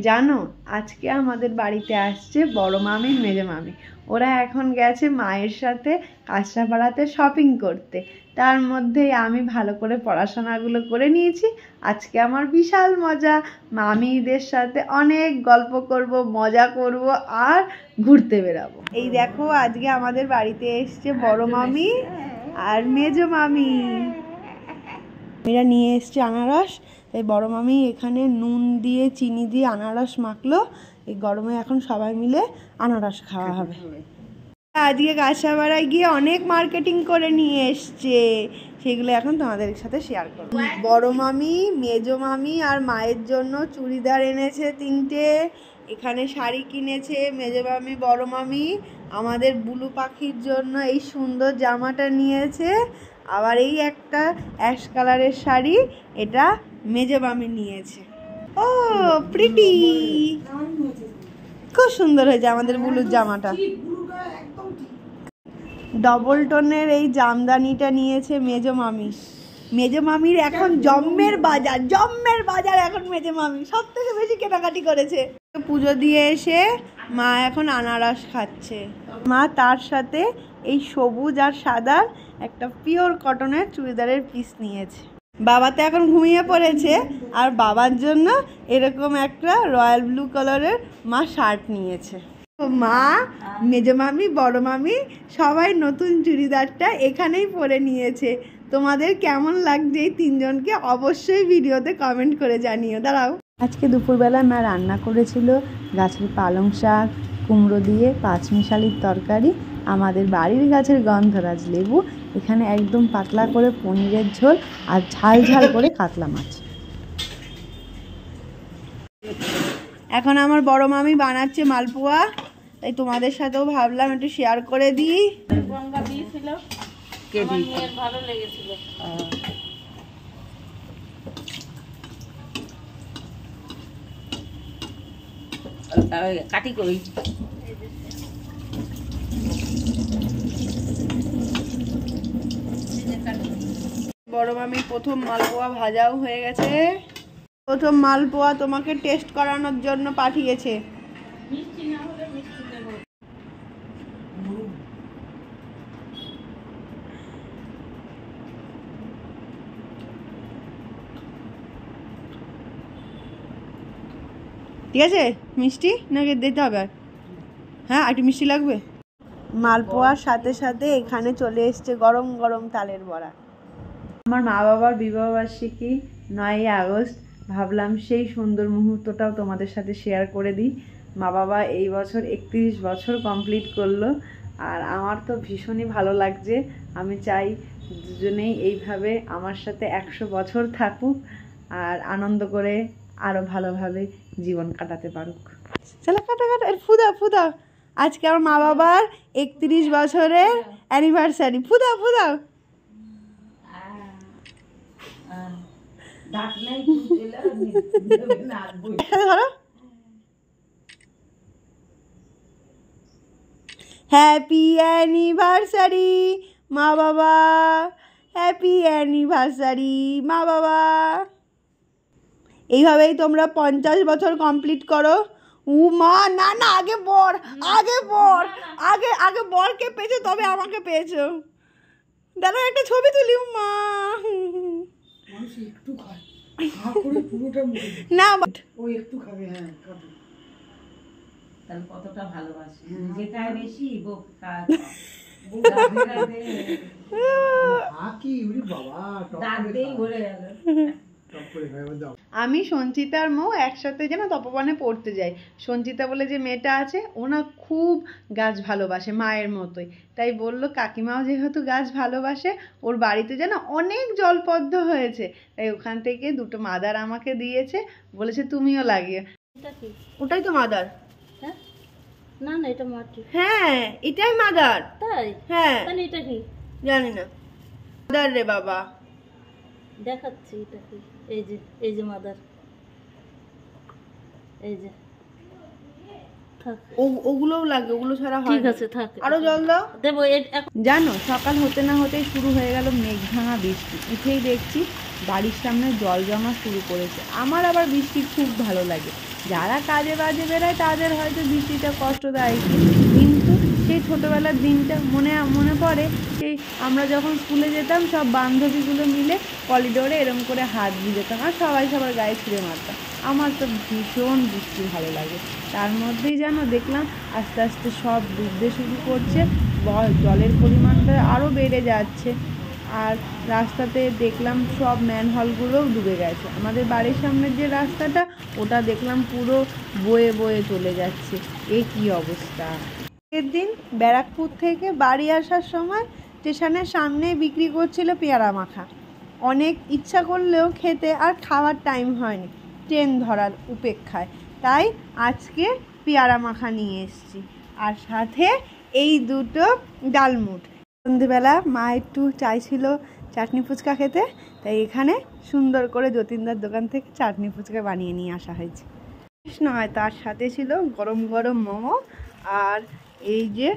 জানো আজকে আমাদের বাড়িতে আসছে বড় মামি মেজো মামি। ওরা এখন গেছে মায়ের সাথে কাঁচরাপাড়াতে শপিং করতে। তার মধ্যেই আমি ভালো করে পড়াশোনাগুলো করে নিয়েছি। আজকে আমার বিশাল মজা, মামিদের সাথে অনেক গল্প করব, মজা করব আর ঘুরতে বেরাবো। এই দেখো আজকে আমাদের বাড়িতে এসছে বড় মামি আর মেজো মামি। এরা নিয়ে এসছে আনারস, তাই বড় মামি এখানে নুন দিয়ে চিনি দিয়ে আনারস মাখলো। এই গরমে এখন সবাই মিলে আনারস খাওয়া হবে। আজকে কাঁচরাপাড়ায় গিয়ে অনেক মার্কেটিং করে নিয়ে এসছে, সেগুলো এখন তোমাদের সাথে শেয়ার করব। বড় মামি মেজো মামি আর মায়ের জন্য চুড়িদার এনেছে 3টে। এখানে শাড়ি কিনেছে মেজো মামি বড় মামি। আমাদের বুলু পাখির জন্য এই সুন্দর জামাটা নিয়েছে। আবার এই একটা অ্যাশ কালারের শাড়ি, এটা মেজো মামি নিয়েছে। ও প্রিটি, খুব সুন্দর হয়েছে আমাদের বুলুর জামাটা। ডবল টোনের এই জামদানিটা নিয়েছে মেজো মামি। মেজো মামির এখন জম্মের বাজার এখন মেজো মামি সব থেকে বেশি কেনাকাটি করেছে। পুজো দিয়ে এসে মা এখন আনারস খাচ্ছে। মা তার সাথে এই সবুজ আর সাদার একটা পিওর কটনের চুড়িদারের পিস নিয়েছে। বাবা তো এখন ঘুমিয়ে পড়েছে, আর বাবার জন্য এরকম একটা রয়্যাল ব্লু কালারের মা শার্ট নিয়েছে। মা মেজো মামি বড় মামি সবাই নতুন চুড়িদারটা এখানেই পরে নিয়েছে। তোমাদের কেমন লাগছে এই তিনজনকে অবশ্যই ভিডিওতে কমেন্ট করে জানিও। দাঁড়াও, আজকে দুপুরবেলা মা রান্না করেছিল গাছের পালং শাক, কুমড়ো দিয়ে পাঁচমিশালির তরকারি, আমাদের বাড়ির গাছের গন্ধরাজ লেবু, এখানে একদম পাতলা করে পনিরের ঝোল আর ঝাল ঝাল করে কাতলা মাছ। এখন আমার বড় মামি বানাচ্ছে মালপোয়া, তাই তোমাদের সাথেও ভাবলাম একটু শেয়ার করে দিই। ভালো লেগেছিল। কাটি করি বড় মামি প্রথম মালপোয়া ভাজাও হয়ে গেছে। প্রথম মালপোয়া তোমাকে টেস্ট করানোর জন্য পাঠিয়েছে। মিষ্টি না হলে মিষ্টি দেব। ঠিক আছে, মিষ্টি নাকি দিতে হবে? হ্যাঁ, একটু মিষ্টি লাগবে। মালপোয়ার সাথে সাথে এখানে চলে এসছে গরম গরম তালের বড়া। আমার মা বাবার বিবাহবার্ষিকী 9ই আগস্ট, ভাবলাম সেই সুন্দর মুহূর্তটাও তোমাদের সাথে শেয়ার করে দিই। মা বাবা এই বছর 31 বছর কমপ্লিট করলো, আর আমার তো ভীষণই ভালো লাগছে। আমি চাই দুজনেই এইভাবে আমার সাথে 100 বছর থাকুক আর আনন্দ করে আরও ভালোভাবে জীবন কাটাতে পারুক। চলো কাটা কাটা, ফুদা ফুদা। আজকে আমার মা বাবার 31 বছরের অ্যানিভার্সারি। ফুদা ফুদা। হ্যাপি অ্যানিভার্সারি মা বাবা, হ্যাপি অ্যানিভার্সারি মা বাবা। এইভাবেই তোমরা 50 বছর কমপ্লিট করো। মা না না, আগে বর, আগে বরকে পেয়েছো তবে আমাকে পেয়েছো। দাঁড়াও একটা ছবি তুলি। মা একটু খায় না, ও একটু খাবে। হ্যাঁ, তাহলে কতটা ভালোবাসে, যেটাই বেশি আমি সঞ্চিতার মৌ একসাথে যেন তপবনে পড়তে যাই। সঞ্চিতা বলে যে মেয়েটা আছে, ও না খুব গাছ ভালোবাসে মায়ের মতোই, তাই বলল কাকিমাও যেহেতু গাছ ভালোবাসে, ওর বাড়িতে যেন অনেক জলপদ্ম হয়েছে, তাই ওখান থেকে 2টো মাদার আমাকে দিয়েছে, বলেছে তুমিও লাগিয়ে। ওটাই তো মাদার। না না, এটা মাটি। হ্যাঁ, এটাই মাদার। তাই? হ্যাঁ। তাহলে এটা কি জানি না। মাদার রে বাবা, দেখাচ্ছি এটা কি। এই যে মাদার, এই যে ওগুলোও লাগে, ওগুলো ছাড়া হয়। ঠিক আছে, থাক, আরো জল দাও। দেবো। জানো সকাল হতে না হতেই শুরু হয়ে গেল মেঘ ভাঙা বৃষ্টি। উঠেই দেখছি বাড়ির সামনে জল জমা শুরু করেছে। আমার আবার বৃষ্টি খুব ভালো লাগে, যারা কাজে বাজে বেরোয় তাদের হয়তো বৃষ্টিটা কষ্টদায়ক, কিন্তু সেই ছোটোবেলার দিনটা মনে পড়ে। সেই আমরা যখন স্কুলে যেতাম সব বান্ধবীগুলো মিলে করিডোরে এরম করে হাত দিয়ে যেতাম আর সবাই সবার গায়ে ছুঁড়ে মারতাম। আমার তো ভীষণ বৃষ্টি ভালো লাগে। তার মধ্যেই যেন দেখলাম আস্তে আস্তে সব ডুবতে শুরু করছে, জলের পরিমাণটা আরও বেড়ে যাচ্ছে। আর রাস্তাতে দেখলাম সব ম্যানহোলগুলোও ডুবে গেছে। আমাদের বাড়ির সামনের যে রাস্তাটা ওটা দেখলাম পুরো বয়ে বয়ে চলে যাচ্ছে। এ কী অবস্থা! আগের দিন ব্যারাকপুর থেকে বাড়ি আসার সময় স্টেশনের সামনে বিক্রি করছিল পেয়ারা মাখা। অনেক ইচ্ছা করলেও খেতে আর খাওয়ার টাইম হয়নি ট্রেন ধরার উপেক্ষায়, তাই আজকে পেয়ারা মাখা নিয়ে এসেছি আর সাথে এই দুটো ডালমুট। সন্ধেবেলা মা একটু চাইছিল চাটনি ফুচকা খেতে, তাই এখানে সুন্দর করে যতীনদার দোকান থেকে চাটনি ফুচকা বানিয়ে নিয়ে আসা হয়েছে। নয়, তার সাথে ছিল গরম গরম মোমো আর এই যে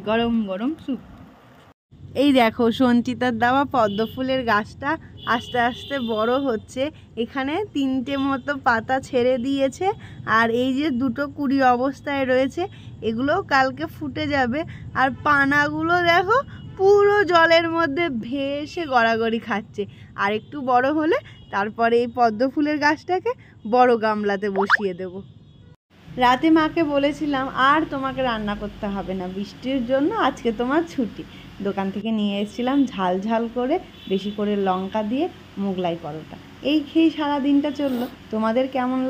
গরম গরম স্যুপ। এই দেখো সঞ্চিতার দেওয়া পদ্ম ফুলের গাছটা আস্তে আস্তে বড় হচ্ছে। এখানে 3টে মতো পাতা ছেড়ে দিয়েছে আর এই যে দুটো কুড়ি অবস্থায় রয়েছে, এগুলো কালকে ফুটে যাবে। আর পানাগুলো দেখো পুরো জলের মধ্যে ভেসে গড়াগড়ি খাচ্ছে। আর একটু বড় হলে তারপরে এই পদ্ম ফুলের গাছটাকে বড় গামলাতে বসিয়ে দেব। রাতে মাকে বলেছিলাম আর তোমাকে রান্না করতে হবে না, বৃষ্টির জন্য আজকে তোমার ছুটি। দোকান থেকে নিয়ে এসেছিলাম ঝাল ঝাল করে বেশি করে লঙ্কা দিয়ে মোগলাই পরোটা। এই খেয়েই সারা দিনটা চললো। তোমাদের কেমন